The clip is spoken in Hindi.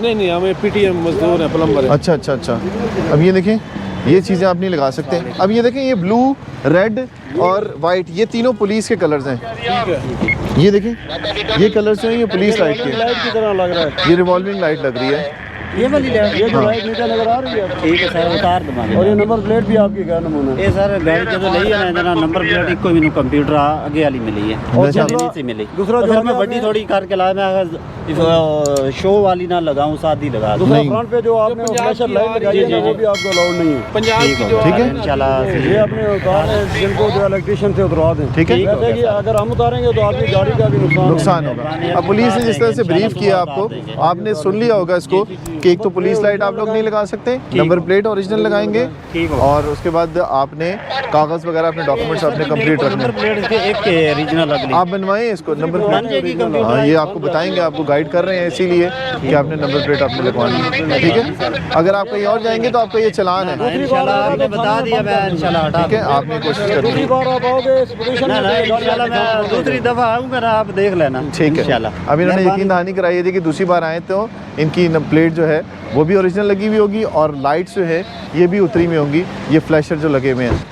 नहीं, हमें पीटीएम मजदूर है, प्लम्बर है। अच्छा अच्छा अच्छा। अब ये देखें, ये चीज़ें आप नहीं लगा सकते। अब ये देखें, ये ब्लू, रेड और वाइट, ये तीनों पुलिस के कलर्स हैं। ये देखें, ये कलर्स हैं, ये पुलिस लाइट के। लाइट की तरह लग रहा है। ये रिवॉल्विंग लाइट लग रही है। ये वाली लाइट, ये जो लाइट नीचे नजर आ रही है, ठीक है सर, उतार दो। और ये नंबर प्लेट भी आपकी क्या नमूना है? ये सर गाड़ी जो ਲਈ है ना नंबर प्लेट इको मैंने कंप्यूटर आगे वाली मिली है और और दूसरा- से मिली। दूसरा जो फिर है मैं ना बड़ी थोड़ी करके लाया, मैं अगर शो वाली ना लगाऊं, सादी लगा दूं। दूसरा नहीं। फ्रंट पे जो आपने वो फ्लैशर लाइट लगाई है ना, वो भी आपको अलाउड नहीं है। पंजाब की जो ठीक है। इंशाल्लाह ये अपने उतार हैं, जिनको जो इलेक्ट्रिशियन से उतरवा दें। ठीक है। वैसे कि अगर हम उतारेंगे तो आपकी गाड़ी का भी नुकसान होगा। अब पुलिस ने जिस तरह से ब्रीफ किया आपको, आपने सुन लिया होगा इसको कि एक तो पुलिस लाइट आप लोग नहीं लगा सकते, नंबर प्लेट ओरिजिनल लगाएंगे, ठीक हो। और उसके बाद आपने कागज़ वगैरह, अपने डॉक्यूमेंट्स अपने कंप्लीट रखने नंबर हैं। प्लेट के एक के ओरिजिनल अगली आप बनवाएं इसको नंबर बन जाएगी प्लेट। कंप्यूटर। हाँ, ये आपको बताएंगे, आपको गाइड कर रहे हैं इसीलिए कि आपने नंबर प्लेट आपने लगवानी है। ठीक है। अगर आप कहीं और जाएंगे तो आपका ये चालान है। इंशाल्लाह आपने बता दिया, मैं इंशाल्लाह हटा ठीक है, आपने कोशिश करनी दूसरी है। बार आप आओगे इस पोजीशन ना में ना तो ये गाड़ी इंशाल्लाह आपके साथ मैं दूसरी दफ़ा आऊँगा ना, आप देख लेना। ठीक है। इंशाल्लाह। अब इन्होंने यकीन दहानी कराई थी कि दूसरी बार आए तो इनकी प्लेट जो है वो भी ओरिजिनल लगी हुई होगी, और लाइट्स जो है ये भी उतरी में होंगी, ये फ्लैशर जो लगे हुए हैं।